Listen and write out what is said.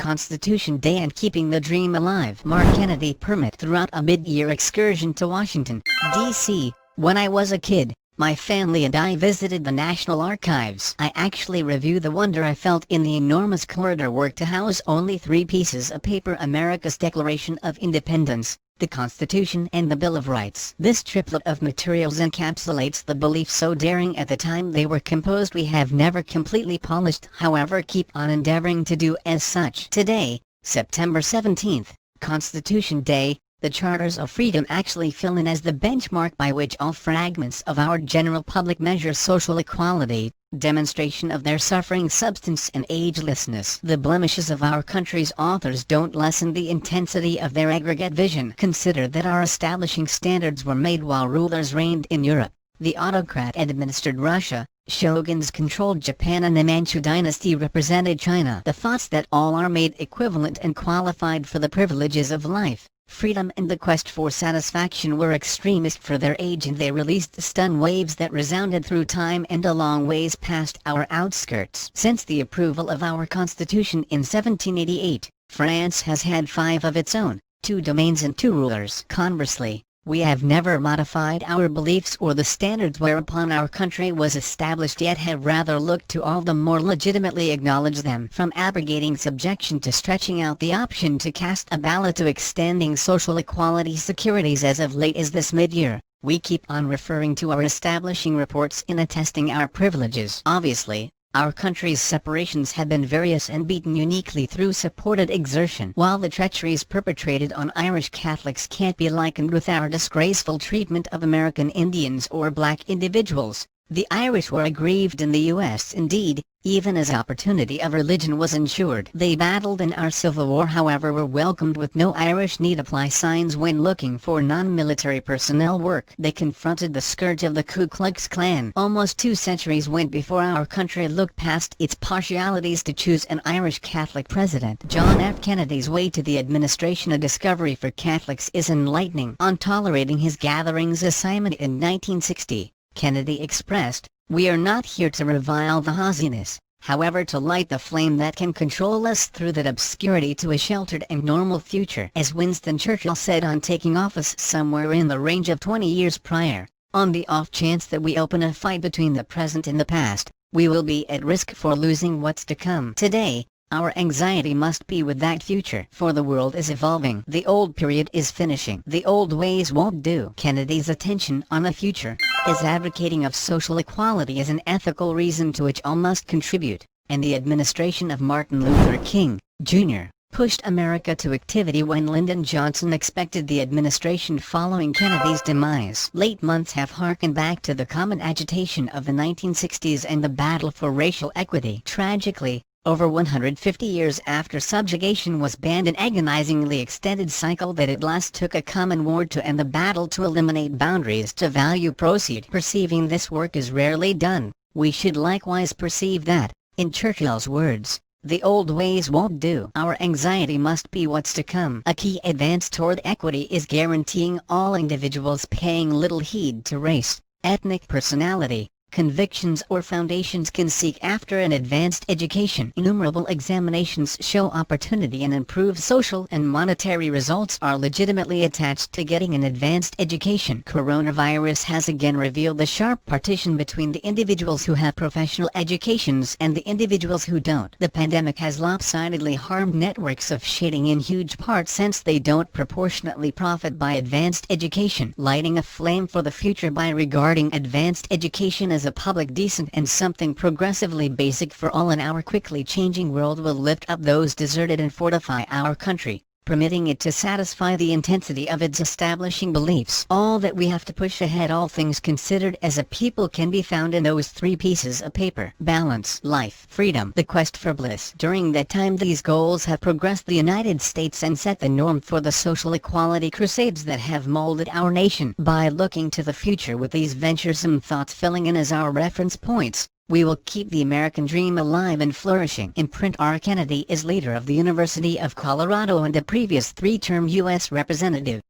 Constitution Day and keeping the dream alive. Mark Kennedy permit throughout a mid-year excursion to Washington, D.C. When I was a kid, my family and I visited the National Archives. I actually reviewed the wonder I felt in the enormous corridor work to house only 3 pieces of paper: America's Declaration of Independence, the Constitution and the Bill of Rights. This triplet of materials encapsulates the beliefs so daring at the time they were composed we have never completely polished, however keep on endeavoring to do as such. Today, September 17th, Constitution Day, the Charters of Freedom actually fill in as the benchmark by which all fragments of our general public measure social equality, demonstration of their suffering substance and agelessness. The blemishes of our country's authors don't lessen the intensity of their aggregate vision. Consider that our establishing standards were made while rulers reigned in Europe, the autocrat administered Russia, shoguns controlled Japan and the Manchu dynasty represented China. The thoughts that all are made equivalent and qualified for the privileges of life, freedom and the quest for satisfaction were extremist for their age, and they released stun waves that resounded through time and a long ways past our outskirts. Since the approval of our Constitution in 1788, France has had 5 of its own, 2 domains and 2 rulers. Conversely, we have never modified our beliefs or the standards whereupon our country was established, yet have rather looked to all the more legitimately acknowledge them. From abrogating subjection to stretching out the option to cast a ballot to extending social equality securities as of late as this mid-year, we keep on referring to our establishing reports in attesting our privileges. Obviously, our country's separations have been various and beaten uniquely through supported exertion. While the treacheries perpetrated on Irish Catholics can't be likened with our disgraceful treatment of American Indians or black individuals, the Irish were aggrieved in the U.S. indeed, even as opportunity of religion was ensured. They battled in our Civil War, however were welcomed with no Irish need apply signs when looking for non-military personnel work. They confronted the scourge of the Ku Klux Klan. Almost 2 centuries went before our country looked past its partialities to choose an Irish Catholic president. John F. Kennedy's way to the administration, a discovery for Catholics, is enlightening. On tolerating his gatherings assignment in 1960, Kennedy expressed, "We are not here to revile the haughtiness, however to light the flame that can control us through that obscurity to a sheltered and normal future." As Winston Churchill said on taking office somewhere in the range of 20 years prior, on the off chance that we open a fight between the present and the past, we will be at risk for losing what's to come. Today, our anxiety must be with that future, for the world is evolving. The old period is finishing. The old ways won't do. Kennedy's attention on the future, his advocating of social equality as an ethical reason to which all must contribute, and the administration of Martin Luther King, Jr., pushed America to activity when Lyndon Johnson expected the administration following Kennedy's demise. Late months have harkened back to the common agitation of the 1960s and the battle for racial equity. Tragically, over 150 years after subjugation was banned, an agonizingly extended cycle that at last took a common war to end the battle to eliminate boundaries to value proceed. Perceiving this work is rarely done, we should likewise perceive that, in Churchill's words, the old ways won't do. Our anxiety must be what's to come. A key advance toward equity is guaranteeing all individuals, paying little heed to race, ethnic personality, convictions or foundations, can seek after an advanced education. Innumerable examinations show opportunity and improve social and monetary results are legitimately attached to getting an advanced education. Coronavirus has again revealed the sharp partition between the individuals who have professional educations and the individuals who don't. The pandemic has lopsidedly harmed networks of shading in huge part since they don't proportionately profit by advanced education. Lighting a flame for the future by regarding advanced education as a public decent and something progressively basic for all in our quickly changing world will lift up those deserted and fortify our country, permitting it to satisfy the intensity of its establishing beliefs. All that we have to push ahead, all things considered, as a people can be found in those 3 pieces of paper: balance, life, freedom, the quest for bliss. During that time these goals have progressed the United States and set the norm for the social equality crusades that have molded our nation. By looking to the future with these venturesome thoughts filling in as our reference points, we will keep the American dream alive and flourishing. Imprint. R. Kennedy is leader of the University of Colorado and a previous 3-term U.S. representative.